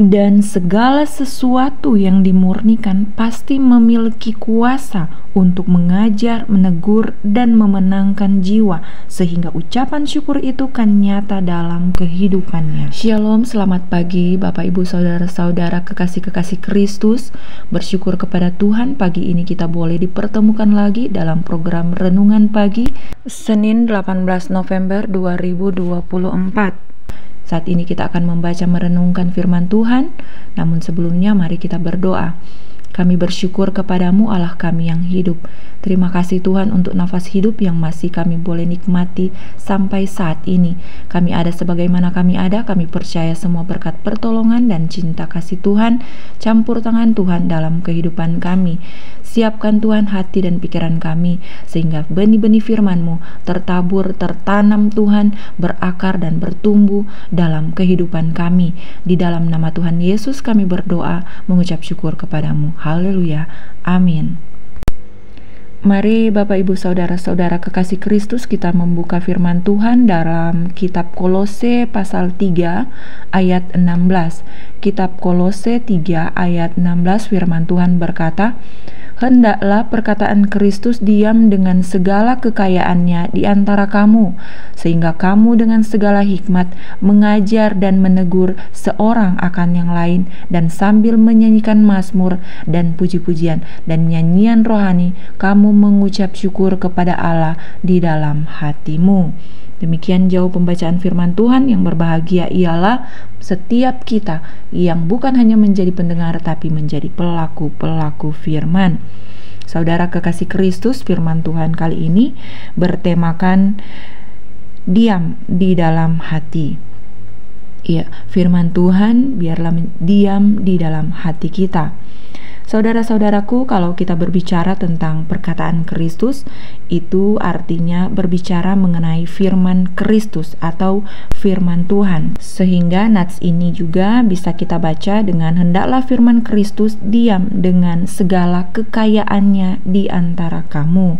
Dan segala sesuatu yang dimurnikan pasti memiliki kuasa untuk mengajar, menegur, dan memenangkan jiwa, sehingga ucapan syukur itu kan nyata dalam kehidupannya. Shalom, selamat pagi Bapak Ibu Saudara-saudara kekasih-kekasih Kristus. Bersyukur kepada Tuhan, pagi ini kita boleh dipertemukan lagi dalam program Renungan Pagi, Senin 18 November 2024. Saat ini kita akan membaca merenungkan firman Tuhan, namun sebelumnya mari kita berdoa. Kami bersyukur kepadamu Allah kami yang hidup. Terima kasih Tuhan untuk nafas hidup yang masih kami boleh nikmati sampai saat ini. Kami ada sebagaimana kami ada, kami percaya semua berkat pertolongan dan cinta kasih Tuhan, campur tangan Tuhan dalam kehidupan kami. Siapkan Tuhan hati dan pikiran kami, sehingga benih-benih firman-Mu tertabur, tertanam Tuhan, berakar dan bertumbuh dalam kehidupan kami. Di dalam nama Tuhan Yesus kami berdoa, mengucap syukur kepadamu. Haleluya. Amin. Mari Bapak Ibu Saudara-saudara kekasih Kristus, kita membuka firman Tuhan dalam kitab Kolose pasal 3 ayat 16. Kitab Kolose 3 ayat 16, firman Tuhan berkata, "Hendaklah perkataan Kristus diam dengan segala kekayaannya di antara kamu, sehingga kamu dengan segala hikmat mengajar dan menegur seorang akan yang lain, dan sambil menyanyikan mazmur dan puji-pujian dan nyanyian rohani, kamu mengucap syukur kepada Allah di dalam hatimu." Demikian jauh pembacaan firman Tuhan. Yang berbahagia ialah setiap kita yang bukan hanya menjadi pendengar tapi menjadi pelaku-pelaku firman. Saudara kekasih Kristus, firman Tuhan kali ini bertemakan diam di dalam hati. Iya, firman Tuhan biarlah diam di dalam hati kita. Saudara-saudaraku, kalau kita berbicara tentang perkataan Kristus, itu artinya berbicara mengenai firman Kristus atau firman Tuhan. Sehingga nats ini juga bisa kita baca dengan hendaklah firman Kristus diam dengan segala kekayaannya di antara kamu.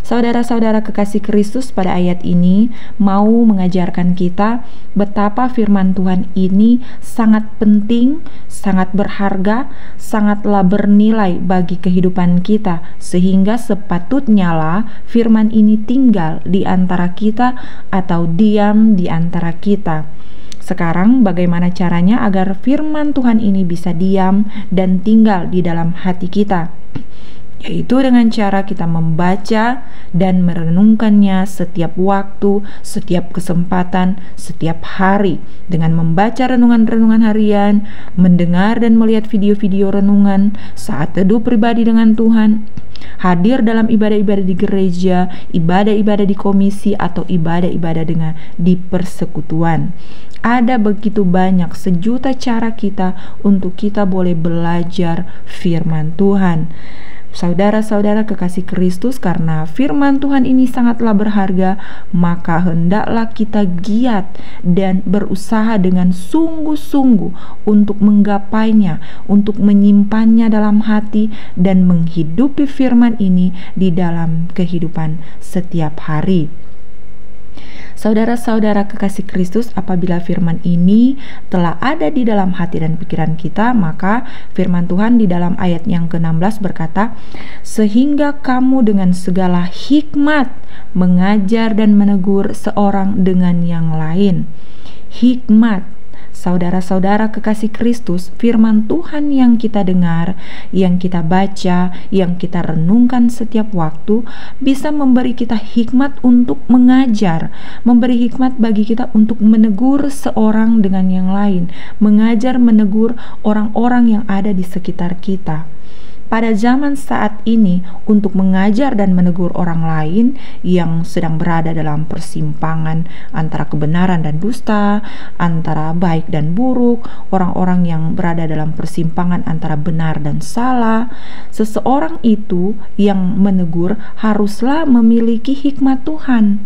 Saudara-saudara kekasih Kristus, pada ayat ini mau mengajarkan kita betapa firman Tuhan ini sangat penting, sangat berharga, sangatlah bernilai bagi kehidupan kita, sehingga sepatutnya lah firman ini tinggal di antara kita atau diam di antara kita. Sekarang bagaimana caranya agar firman Tuhan ini bisa diam dan tinggal di dalam hati kita? Yaitu dengan cara kita membaca dan merenungkannya setiap waktu, setiap kesempatan, setiap hari. Dengan membaca renungan-renungan harian, mendengar dan melihat video-video renungan, saat teduh pribadi dengan Tuhan, hadir dalam ibadah-ibadah di gereja, ibadah-ibadah di komisi, atau ibadah-ibadah dengan di persekutuan. Ada begitu banyak sejuta cara kita untuk kita boleh belajar firman Tuhan. Saudara-saudara kekasih Kristus, karena firman Tuhan ini sangatlah berharga, maka hendaklah kita giat dan berusaha dengan sungguh-sungguh untuk menggapainya, untuk menyimpannya dalam hati dan menghidupi firman ini di dalam kehidupan setiap hari. Saudara-saudara kekasih Kristus, apabila firman ini telah ada di dalam hati dan pikiran kita, maka firman Tuhan di dalam ayat yang ke-16 berkata, "Sehingga kamu dengan segala hikmat mengajar dan menegur seorang dengan yang lain." Hikmat. Saudara-saudara kekasih Kristus, firman Tuhan yang kita dengar, yang kita baca, yang kita renungkan setiap waktu bisa memberi kita hikmat untuk mengajar, memberi hikmat bagi kita untuk menegur seorang dengan yang lain, mengajar, menegur orang-orang yang ada di sekitar kita. Pada zaman saat ini, untuk mengajar dan menegur orang lain yang sedang berada dalam persimpangan antara kebenaran dan dusta, antara baik dan buruk, orang-orang yang berada dalam persimpangan antara benar dan salah, seseorang itu yang menegur haruslah memiliki hikmat Tuhan.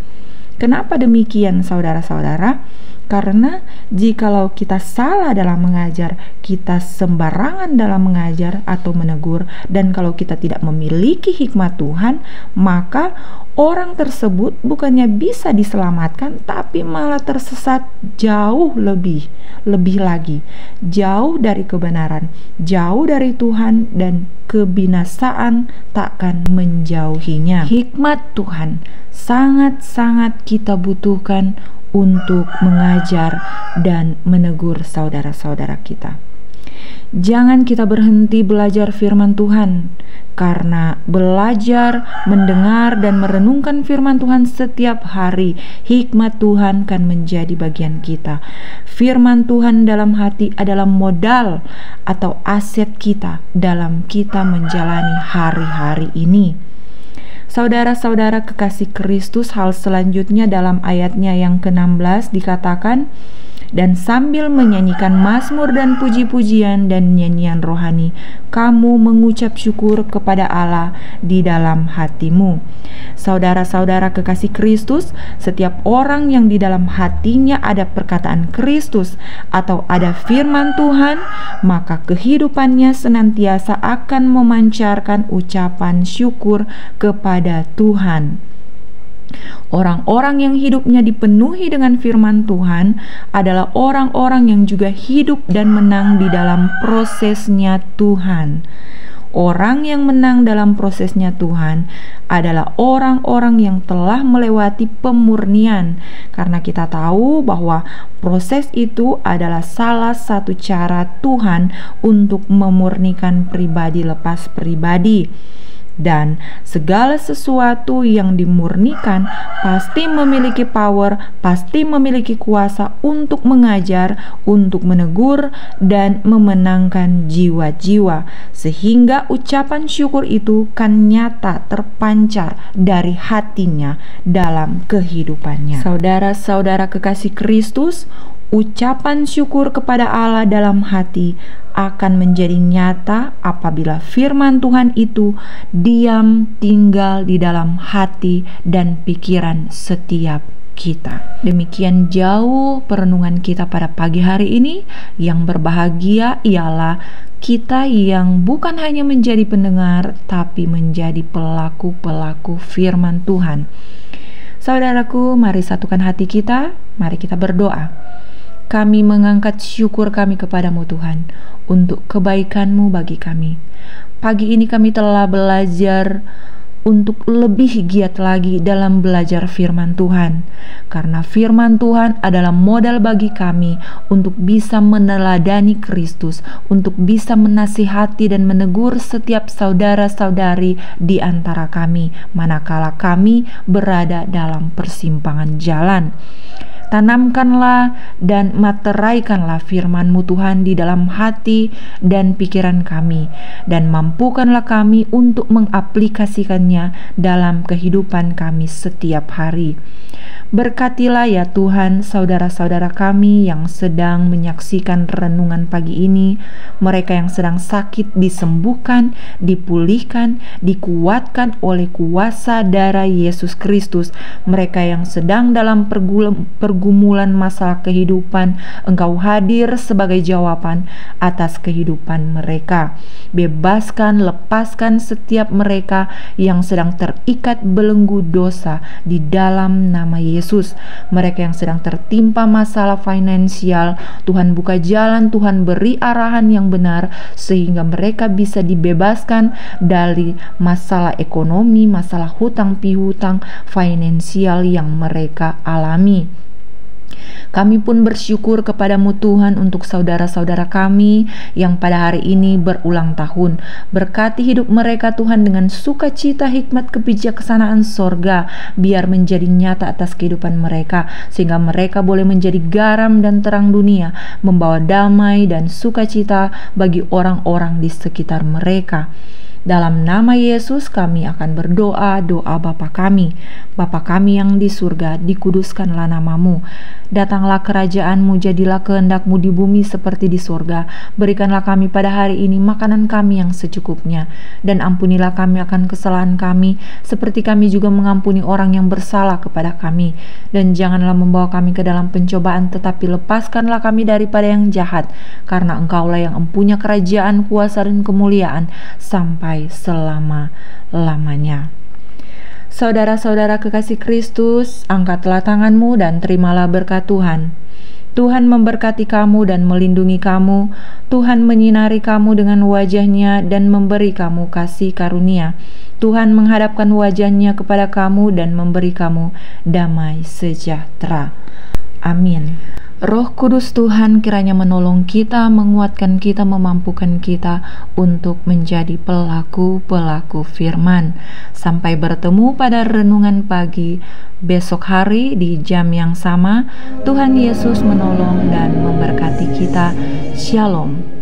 Kenapa demikian, saudara-saudara? Karena jikalau kita salah dalam mengajar, kita sembarangan dalam mengajar atau menegur, dan kalau kita tidak memiliki hikmat Tuhan, maka orang tersebut bukannya bisa diselamatkan, tapi malah tersesat jauh lebih lagi, jauh dari kebenaran, jauh dari Tuhan, dan kebinasaan takkan menjauhinya. Hikmat Tuhan sangat-sangat kita butuhkan untuk mengajar dan menegur saudara-saudara kita. Jangan kita berhenti belajar firman Tuhan, karena belajar, mendengar, dan merenungkan firman Tuhan setiap hari, hikmat Tuhan kan menjadi bagian kita. Firman Tuhan dalam hati adalah modal atau aset kita dalam kita menjalani hari-hari ini. Saudara-saudara kekasih Kristus, hal selanjutnya dalam ayatnya yang ke-16 dikatakan, dan sambil menyanyikan mazmur dan puji-pujian dan nyanyian rohani, kamu mengucap syukur kepada Allah di dalam hatimu. Saudara-saudara kekasih Kristus, setiap orang yang di dalam hatinya ada perkataan Kristus atau ada firman Tuhan, maka kehidupannya senantiasa akan memancarkan ucapan syukur kepada Tuhan. Orang-orang yang hidupnya dipenuhi dengan firman Tuhan adalah orang-orang yang juga hidup dan menang di dalam prosesnya Tuhan. Orang yang menang dalam prosesnya Tuhan adalah orang-orang yang telah melewati pemurnian, karena kita tahu bahwa proses itu adalah salah satu cara Tuhan untuk memurnikan pribadi lepas pribadi. Dan segala sesuatu yang dimurnikan pasti memiliki power, pasti memiliki kuasa untuk mengajar, untuk menegur, dan memenangkan jiwa-jiwa, sehingga ucapan syukur itu kan nyata terpancar dari hatinya dalam kehidupannya. Saudara-saudara kekasih Kristus, ucapan syukur kepada Allah dalam hati akan menjadi nyata apabila firman Tuhan itu diam tinggal di dalam hati dan pikiran setiap kita. Demikian jauh perenungan kita pada pagi hari ini. Yang berbahagia ialah kita yang bukan hanya menjadi pendengar, tapi menjadi pelaku-pelaku firman Tuhan. Saudaraku, mari satukan hati kita, mari kita berdoa. Kami mengangkat syukur kami kepadamu Tuhan, untuk kebaikan-Mu bagi kami. Pagi ini kami telah belajar untuk lebih giat lagi dalam belajar firman Tuhan, karena firman Tuhan adalah modal bagi kami untuk bisa meneladani Kristus, untuk bisa menasihati dan menegur setiap saudara-saudari di antara kami, manakala kami berada dalam persimpangan jalan. Tanamkanlah dan materaikanlah firman-Mu Tuhan di dalam hati dan pikiran kami, dan mampukanlah kami untuk mengaplikasikannya dalam kehidupan kami setiap hari. Berkatilah ya Tuhan saudara-saudara kami yang sedang menyaksikan renungan pagi ini, mereka yang sedang sakit disembuhkan, dipulihkan, dikuatkan oleh kuasa darah Yesus Kristus. Mereka yang sedang dalam pergumulan masalah kehidupan, Engkau hadir sebagai jawaban atas kehidupan mereka. Bebaskan, lepaskan setiap mereka yang sedang terikat belenggu dosa di dalam nama Yesus. Mereka yang sedang tertimpa masalah finansial, Tuhan buka jalan, Tuhan beri arahan yang benar sehingga mereka bisa dibebaskan dari masalah ekonomi, masalah hutang piutang finansial yang mereka alami. Kami pun bersyukur kepadamu Tuhan untuk saudara-saudara kami yang pada hari ini berulang tahun. Berkati hidup mereka Tuhan dengan sukacita, hikmat, kebijaksanaan sorga, biar menjadi nyata atas kehidupan mereka, sehingga mereka boleh menjadi garam dan terang dunia, membawa damai dan sukacita bagi orang-orang di sekitar mereka. Dalam nama Yesus kami akan berdoa, doa Bapa kami. Bapa kami yang di surga, dikuduskanlah namamu. Datanglah kerajaan-Mu, jadilah kehendak-Mu di bumi seperti di surga. Berikanlah kami pada hari ini makanan kami yang secukupnya. Dan ampunilah kami akan kesalahan kami, seperti kami juga mengampuni orang yang bersalah kepada kami. Dan janganlah membawa kami ke dalam pencobaan, tetapi lepaskanlah kami daripada yang jahat. Karena Engkaulah yang empunya kerajaan, kuasa, dan kemuliaan sampai selama-lamanya. Saudara-saudara kekasih Kristus, angkatlah tanganmu dan terimalah berkat Tuhan. Tuhan memberkati kamu dan melindungi kamu. Tuhan menyinari kamu dengan wajah-Nya dan memberi kamu kasih karunia. Tuhan menghadapkan wajah-Nya kepada kamu dan memberi kamu damai sejahtera. Amin. Roh Kudus Tuhan kiranya menolong kita, menguatkan kita, memampukan kita untuk menjadi pelaku-pelaku firman. Sampai bertemu pada renungan pagi besok hari di jam yang sama. Tuhan Yesus menolong dan memberkati kita. Shalom.